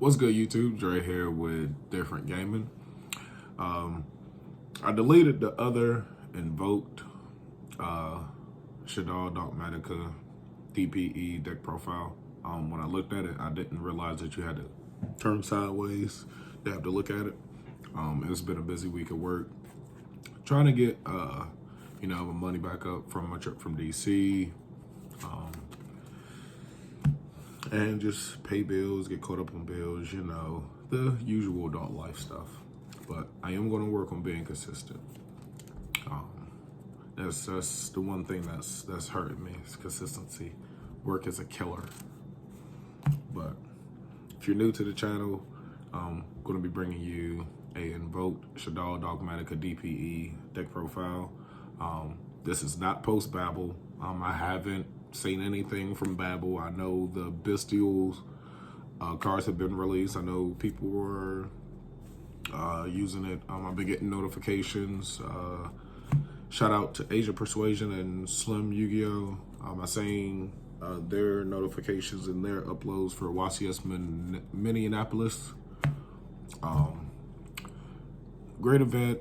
What's good, YouTube? Dre here with Different Gaming. I deleted the other Invoked, Shaddoll, Dogmatika, DPE deck profile. When I looked at it, I didn't realize that you had to turn sideways. You have to look at it. It's been a busy week at work. Trying to get, my money back up from my trip from DC. And just pay bills, get caught up on bills, the usual adult life stuff. But I am going to work on being consistent. That's the one thing that's hurting me is consistency. Work is a killer. But if you're new to the channel, I'm going to be bringing you a Invoked Shaddoll Dogmatika DPE deck profile. This is not post-Babel. I haven't seen anything from Babel. I know the Bestials cards have been released. I know people were using it. I've been getting notifications. Shout out to Asia Persuasion and Slim Yu-Gi-Oh! I'm saying their notifications and their uploads for YCS Minneapolis. Great event.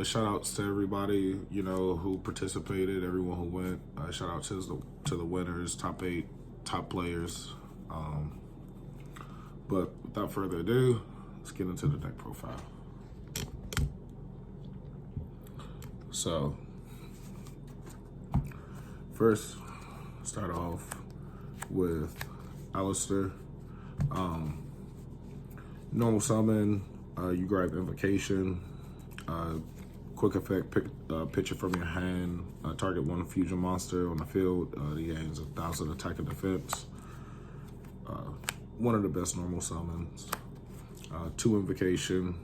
Shout outs to everybody, who participated, everyone who went. Shout out to the winners, top 8, top players. But without further ado, let's get into the deck profile. So, first, start off with Alistair. Normal summon, you grab Invocation. Quick effect, pick a picture from your hand, target one fusion monster on the field. He gains 1,000 attack and defense. One of the best normal summons. 2 Invocation.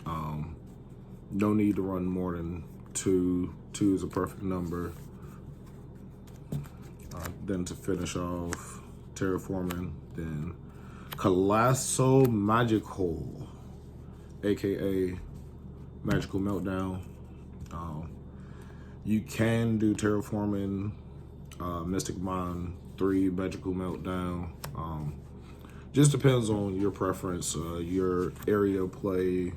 No need to run more than 2. 2 is a perfect number. Then to finish off, Terraforming, then Colossal Magical, aka Magical Meltdown. You can do Terraforming, Mystic Mind 3, Magical Meltdown. Just depends on your preference, your area play.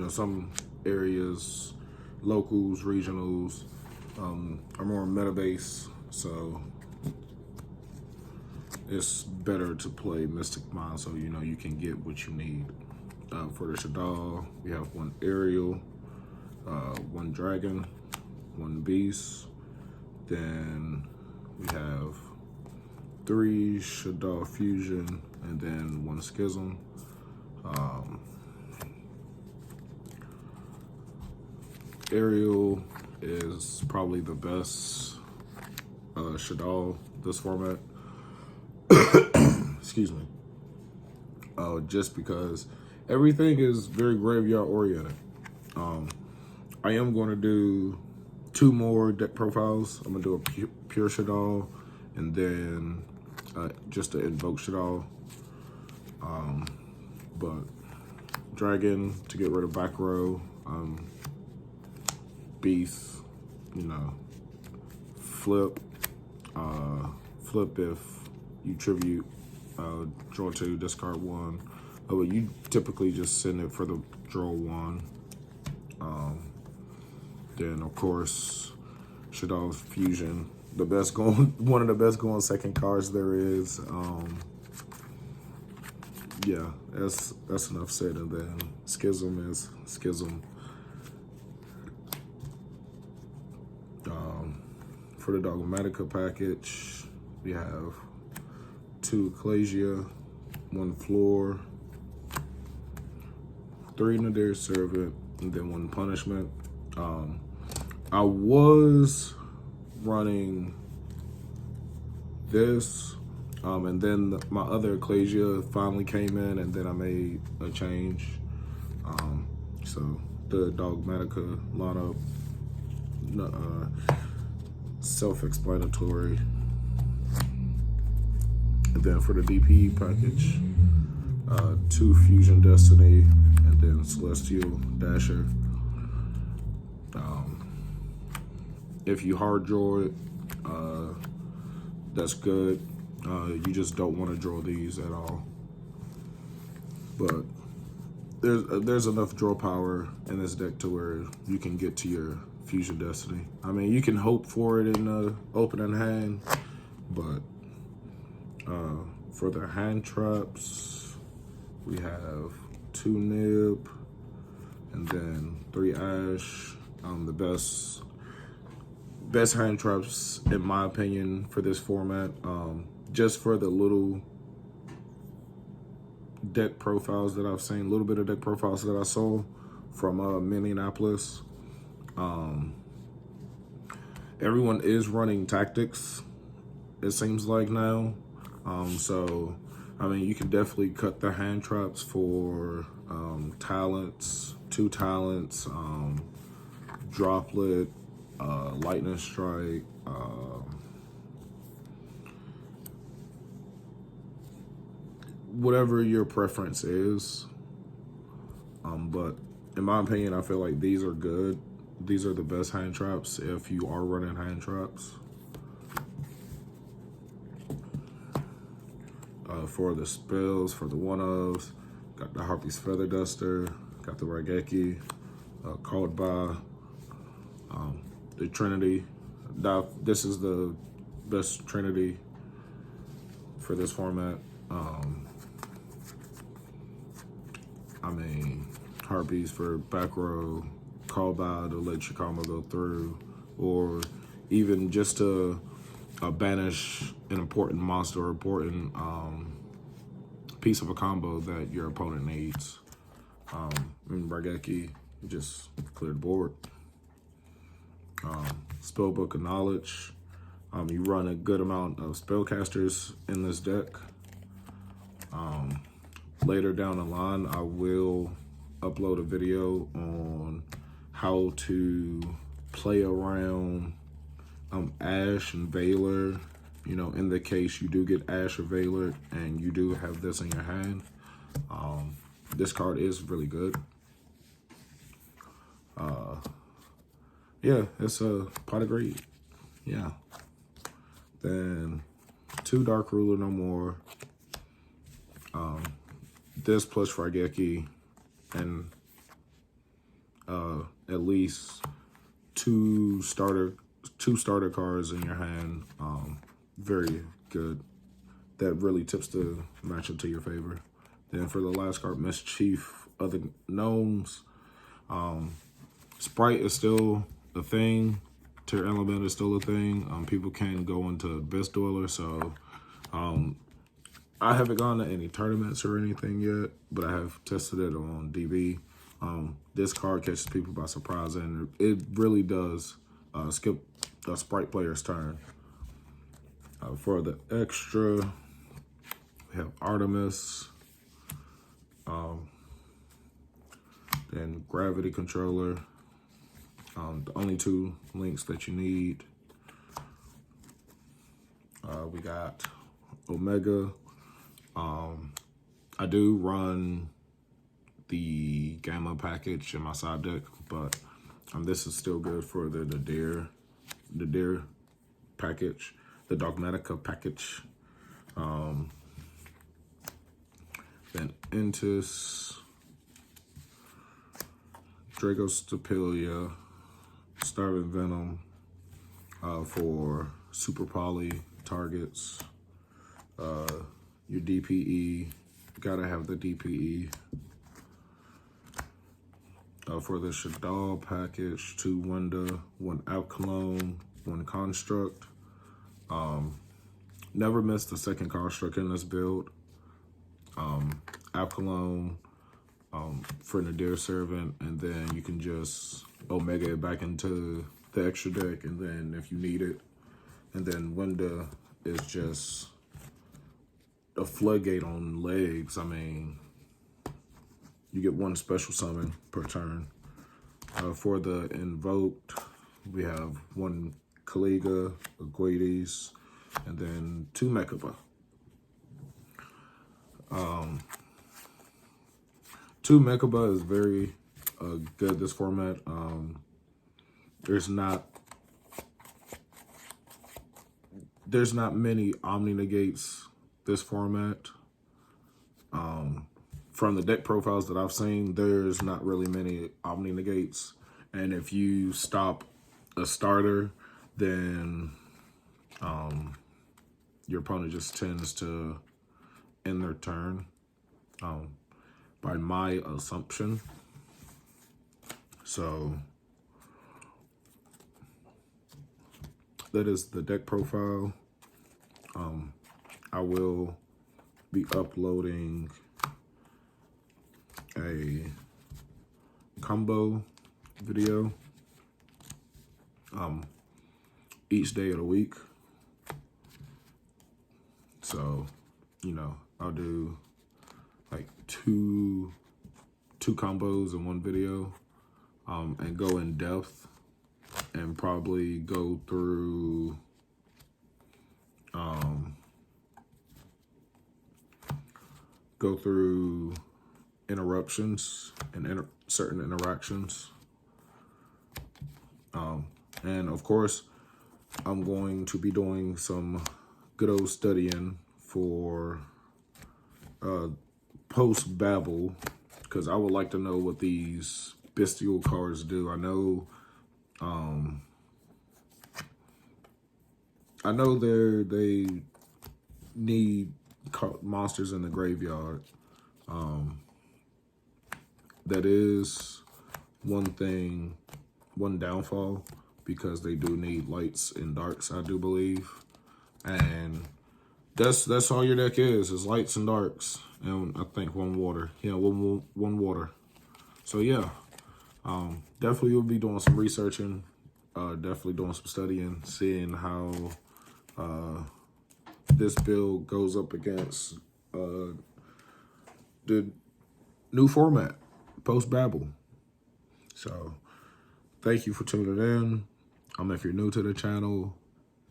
Some areas, locals, regionals, are more meta base, so it's better to play Mystic Mind so you can get what you need. For the Shaddoll, we have 1 Aerial, 1 Dragon, 1 Beast. Then we have 3 Shaddoll Fusion, and then 1 Schism. Aerial is probably the best Shaddoll this format. Excuse me. Just because everything is very graveyard oriented. I am going to do 2 more deck profiles. I'm going to do a pure Shaddoll and then just to invoke Shaddoll. But Dragon to get rid of back row. Beast, flip. Flip if you tribute, draw 2, discard 1. But you typically just send it for the draw 1. Then of course, Shaddoll Fusion, one of the best going second cards there is. Yeah, that's enough said. And then Schism is Schism. For the Dogmatika package, we have 2 Ecclesia, 1 Floor, 3 Nadir Servant, and then 1 Punishment. I was running this, and then my other Ecclesia finally came in, and then I made a change. So the Dogmatika lineup, self-explanatory. And then for the DPE package, 2 Fusion Destiny, and then Celestial Dasher. If you hard draw it, that's good. You just don't want to draw these at all. But there's enough draw power in this deck to where you can get to your Fusion Destiny. I mean, you can hope for it in the opening hand, but for the hand traps, we have 2 Nib and then 3 Ash. The best hand traps, in my opinion, for this format. Just for the little deck profiles that I've seen, a little bit of deck profiles that I saw from Minneapolis. Everyone is running tactics, it seems like now. So, I mean, you can definitely cut the hand traps for talents, 2 talents, droplet, lightning strike, whatever your preference is. But in my opinion, I feel like these are good. These are the best hand traps if you are running hand traps. For the spells, for the one-ofs, got the Harpy's Feather Duster, got the Raigeki, called by the Trinity. Now, this is the best Trinity for this format. I mean, Harpies for back row, call by to let your combo go through, or even just to banish an important monster or important piece of a combo that your opponent needs. In Raigeki, just clear the board. Spellbook of Knowledge. You run a good amount of spellcasters in this deck. Later down the line, I will upload a video on how to play around Ash and Valor. You know, in the case you do get Ash or Valor and you do have this in your hand. This card is really good. Yeah, it's a pot of greed. Yeah. Then 2 Dark Ruler no more. This plus Raigeki and at least two starter cards in your hand. Very good. That really tips the matchup to your favor. Then for the last card, Mischief of the Gnomes. Sprite is still a thing. Tear Element is still a thing. People can go into Best Dweller, so I haven't gone to any tournaments or anything yet, but I have tested it on DB. This card catches people by surprise, and it really does skip the Sprite player's turn. For the extra, we have Artemis, then Gravity Controller. The only 2 links that you need. We got Omega. I do run the Gamma package in my side deck, but this is still good for the Deer package, the Dogmatika package. Then Entis, Dragostapelia, Starving Venom for Super Poly targets. Your DPE, gotta have the DPE. For the Shaddoll package, 2 Wanda, 1 Alcalone, 1 Construct. Never missed the 2nd Construct in this build. Alcalone for Nadir Servant, and then you can just Omega it back into the extra deck, and then if you need it. And then Wanda is just a floodgate on legs. I mean, you get 1 special summon per turn. For the Invoked, we have 1 Kaliga, a Guades, and then 2 Mechaba. 2 Mechaba is very good this format. There's not many Omni Negates this format. from the deck profiles that I've seen, there's not really many Omni negates. And if you stop a starter, then your opponent just tends to end their turn, by my assumption. So that is the deck profile. I will be uploading a combo video each day of the week. So, you know, I'll do like two combos in one video, and go in depth and probably go through interruptions and certain interactions. And of course, I'm going to be doing some good old studying for post Babel, because I would like to know what these bestial cards do. I know they need monsters in the graveyard. That is one downfall, because they do need lights and darks, I do believe. And that's all your deck is lights and darks, and I think one water. Yeah, one water. So yeah, definitely will be doing some researching, definitely doing some studying, seeing how this build goes up against the new format post Babel. So thank you for tuning in. If you're new to the channel,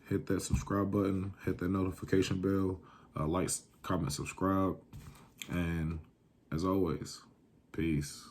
hit that subscribe button, hit that notification bell, like, comment, subscribe, and as always, peace.